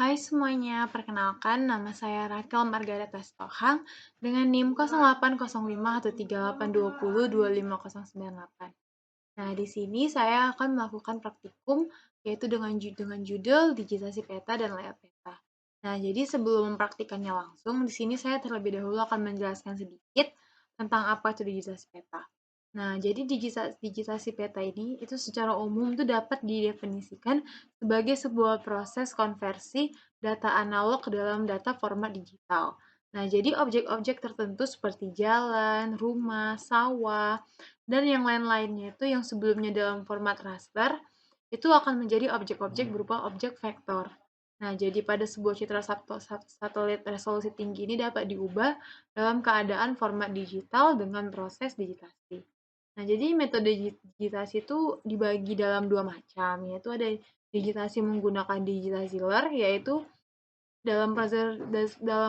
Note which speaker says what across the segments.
Speaker 1: Hai semuanya, perkenalkan nama saya Rakel Margaretha Stohang dengan NIM 08051382025098. Nah, di sini saya akan melakukan praktikum yaitu dengan judul digitasi peta dan layout peta. Nah, jadi sebelum mempraktikannya langsung, di sini saya terlebih dahulu akan menjelaskan sedikit tentang apa itu digitasi peta. Nah, jadi digitasi peta ini itu secara umum itu dapat didefinisikan sebagai sebuah proses konversi data analog ke dalam data format digital. Nah, jadi objek-objek tertentu seperti jalan, rumah, sawah, dan yang lain-lainnya itu yang sebelumnya dalam format raster, itu akan menjadi objek-objek berupa objek vektor. Nah, jadi pada sebuah citra satelit resolusi tinggi ini dapat diubah dalam keadaan format digital dengan proses digitasi. Nah, jadi metode digitasi itu dibagi dalam dua macam, yaitu ada digitasi menggunakan digitasiler, yaitu dalam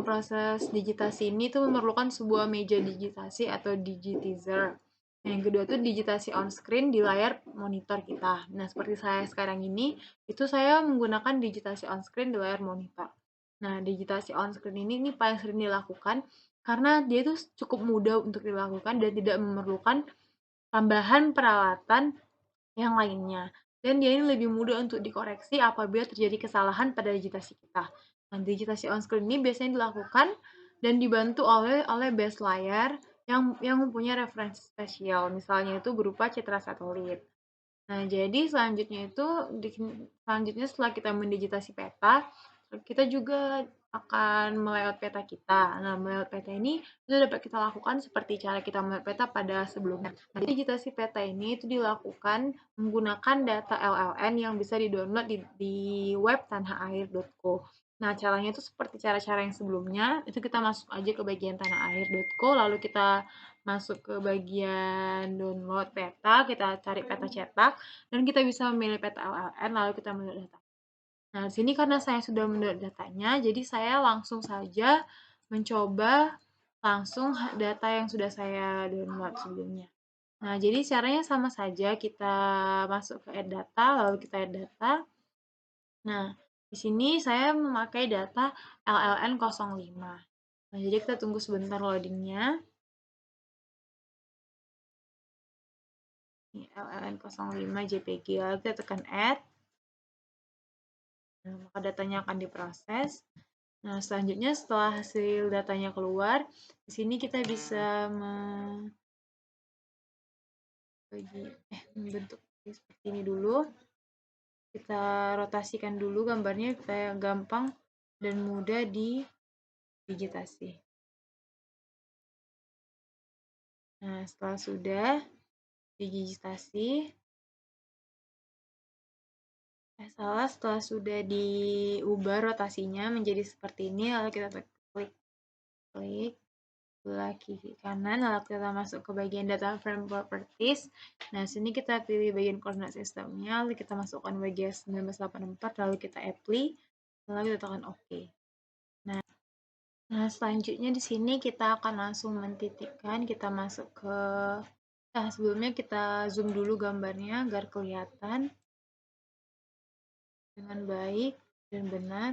Speaker 1: proses digitasi ini tuh memerlukan sebuah meja digitasi atau digitizer. Nah, yang kedua tuh digitasi on screen di layar monitor kita. Nah, seperti saya sekarang ini, itu saya menggunakan digitasi on screen di layar monitor. Nah, digitasi on screen ini paling sering dilakukan karena dia itu cukup mudah untuk dilakukan dan tidak memerlukan tambahan peralatan yang lainnya. Dan dia ini lebih mudah untuk dikoreksi apabila terjadi kesalahan pada digitasi kita. Nah, digitasi on screen ini biasanya dilakukan dan dibantu oleh base layar yang mempunyai referensi spesial, misalnya itu berupa citra satelit. Nah, jadi selanjutnya setelah kita mendigitasi peta, kita juga akan melayout peta kita. Nah, melayout peta ini itu dapat kita lakukan seperti cara kita melayout peta pada sebelumnya. Nah, digitasi peta ini itu dilakukan menggunakan data LLN yang bisa di-download di web tanahAir.co. Nah, caranya itu seperti cara-cara yang sebelumnya, itu kita masuk aja ke bagian tanahAir.co, lalu kita masuk ke bagian download peta, kita cari peta cetak, dan kita bisa memilih peta LLN, lalu kita mendownload data. Nah, di sini karena saya sudah mendownload datanya, jadi saya langsung saja mencoba langsung data yang sudah saya download sebelumnya. Nah, jadi caranya sama saja, kita masuk ke add data, lalu kita add data. Nah, di sini saya memakai data LLN05. Nah, jadi kita tunggu sebentar loadingnya. LLN05 JPG, lalu kita tekan add. Nah, maka datanya akan diproses. Nah, selanjutnya setelah hasil datanya keluar, di sini kita bisa membentuk seperti ini dulu. Kita rotasikan dulu gambarnya supaya gampang dan mudah digitasi. Nah, setelah sudah digitasi, setelah sudah diubah rotasinya menjadi seperti ini, lalu kita klik sebelah kiri kanan, lalu kita masuk ke bagian data frame properties. Nah, sini kita pilih bagian koordinat sistemnya, lalu kita masukkan bagian 1984, lalu kita apply, lalu kita tekan OK. Nah, selanjutnya di sini kita akan langsung mentitikkan, kita masuk ke sebelumnya kita zoom dulu gambarnya agar kelihatan dengan baik dan benar.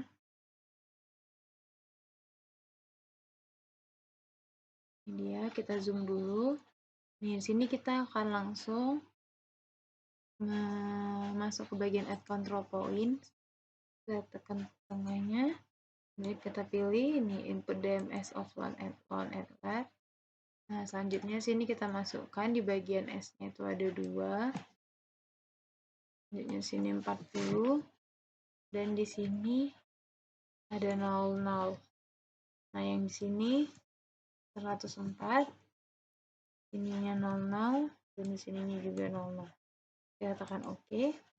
Speaker 1: Ini dia, kita zoom dulu. Nih, di sini kita akan langsung masuk ke bagian add control point. Kita tekan tengahnya. Jadi kita pilih ini input DMS offline add on add lab. Nah, selanjutnya sini kita masukkan di bagian S-nya itu ada 2. Selanjutnya sini 40 dan di sini ada 00. Nah, yang di sini 104. Ininya 00 dan di sininya juga 00. Kita tekan OK.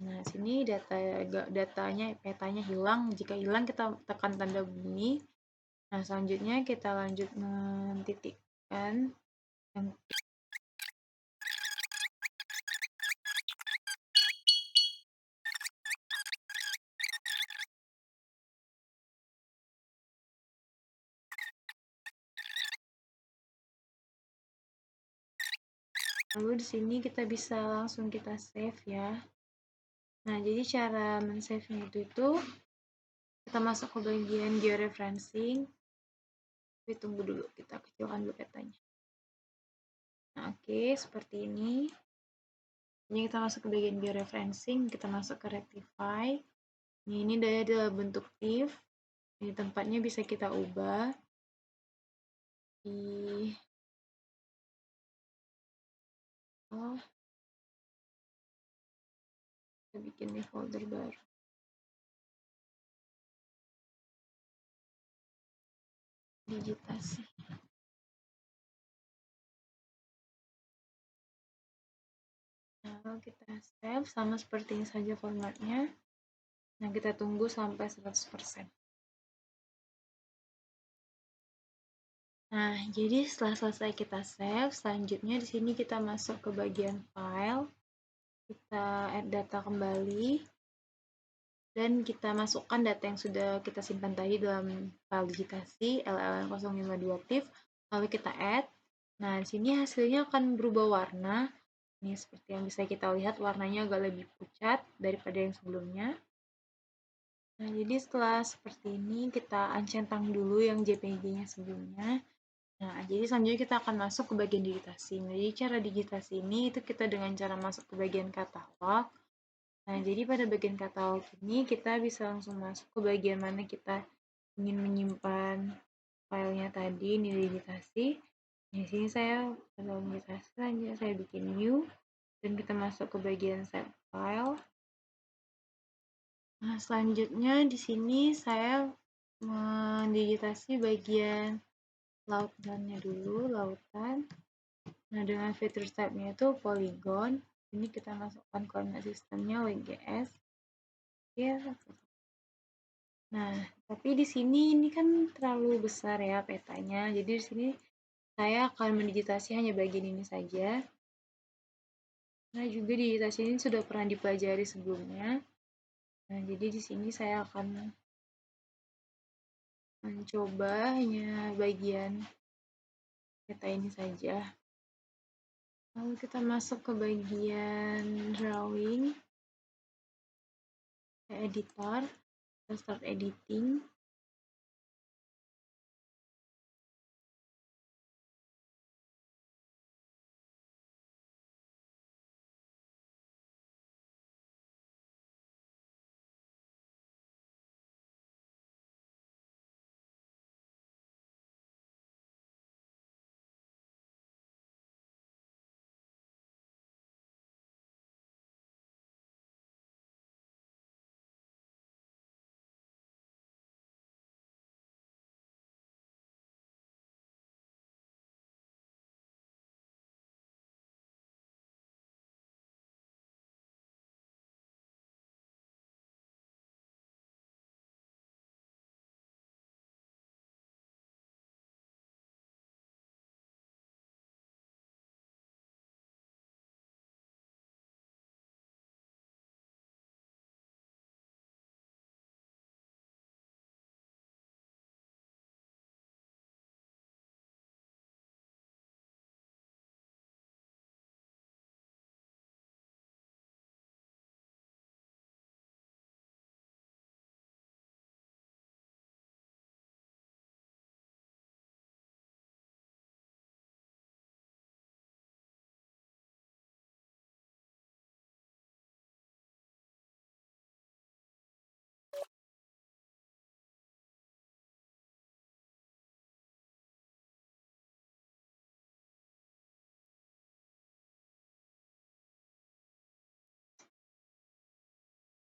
Speaker 1: Nah, sini datanya petanya hilang. Jika hilang kita tekan tanda bunyi. Nah, selanjutnya kita lanjut mentitikkan yang lalu di sini kita bisa langsung kita save ya. Nah, jadi cara men-save-nya itu kita masuk ke bagian georeferencing. Tapi tunggu dulu, kita kecilkan dulu petanya. Nah, oke, seperti ini. Ini kita masuk ke bagian georeferencing, kita masuk ke rectify. Ini daya adalah bentuk if. Ini tempatnya bisa kita ubah. Oh, kita bikin di folder baru. Digitasi. Nah, kita save sama seperti ini saja formatnya. Nah, kita tunggu sampai 100%. Nah, jadi setelah selesai kita save, selanjutnya di sini kita masuk ke bagian file. Kita add data kembali. Dan kita masukkan data yang sudah kita simpan tadi dalam file digitasi LLN052TIFF. Lalu kita add. Nah, di sini hasilnya akan berubah warna. Ini seperti yang bisa kita lihat, warnanya agak lebih pucat daripada yang sebelumnya. Nah, jadi setelah seperti ini, kita uncentang dulu yang JPG-nya sebelumnya. Nah, jadi selanjutnya kita akan masuk ke bagian digitasi. Nah, jadi cara digitasi ini itu kita dengan cara masuk ke bagian katalog. Nah, jadi pada bagian katalog ini kita bisa langsung masuk ke bagian mana kita ingin menyimpan filenya tadi, ini digitasi. Di sini saya pada digitasi saja, saya bikin new, dan kita masuk ke bagian save file. Nah, selanjutnya di sini saya mendigitasi bagian lautannya dulu, lautan. Nah, dengan fitur type-nya itu polygon. Ini kita masukkan koordinat sistemnya WGS. Ya. Nah, tapi di sini ini kan terlalu besar ya petanya. Jadi di sini saya akan mendigitasi hanya bagian ini saja. Nah, juga digitasi ini sudah pernah dipelajari sebelumnya. Nah, jadi di sini saya akan mencoba hanya bagian peta ini saja. Lalu kita masuk ke bagian drawing, editor, kita start editing.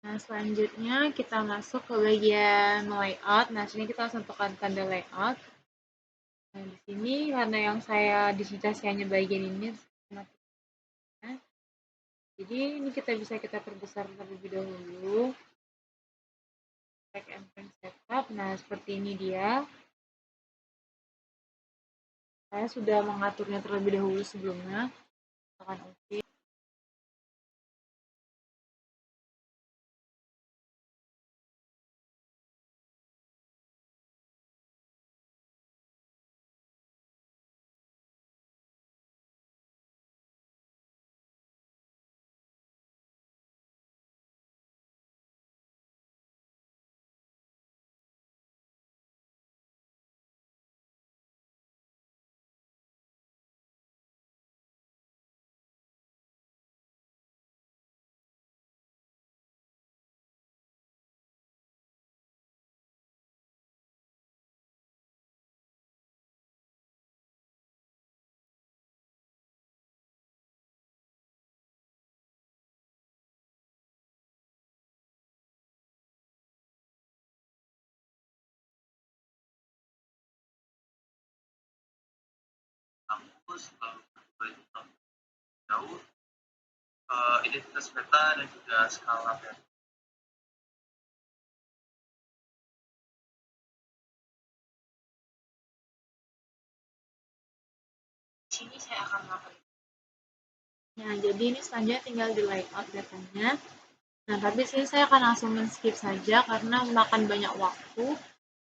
Speaker 1: Nah, selanjutnya kita masuk ke bagian layout. Nah, sini kita langsung tekan tanda layout. Nah, di sini karena yang saya digitasi hanya bagian ini, jadi ini kita perbesar terlebih dahulu. Track and print setup. Nah, seperti ini dia. Saya sudah mengaturnya terlebih dahulu sebelumnya. Tekan OK.
Speaker 2: fokus, kedua itu jauh, identitas peta dan juga skala peta. Di sini saya akan melakukan.
Speaker 1: Nah, jadi ini selanjutnya tinggal di layout datanya. Nah, tapi sini saya akan langsung men-skip saja karena memakan banyak waktu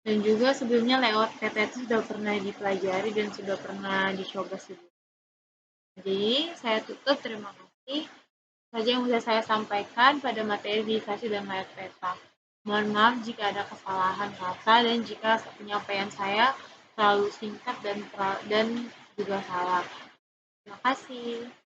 Speaker 1: dan juga sebelumnya layout peta itu sudah pernah dipelajari dan sudah pernah dicoba sebelumnya. Jadi, saya tutup. Terima kasih. Saja yang bisa saya sampaikan pada materi digitalisasi dan layout peta. Mohon maaf jika ada kesalahan kata dan jika penyampaian saya terlalu singkat dan juga salah. Terima kasih.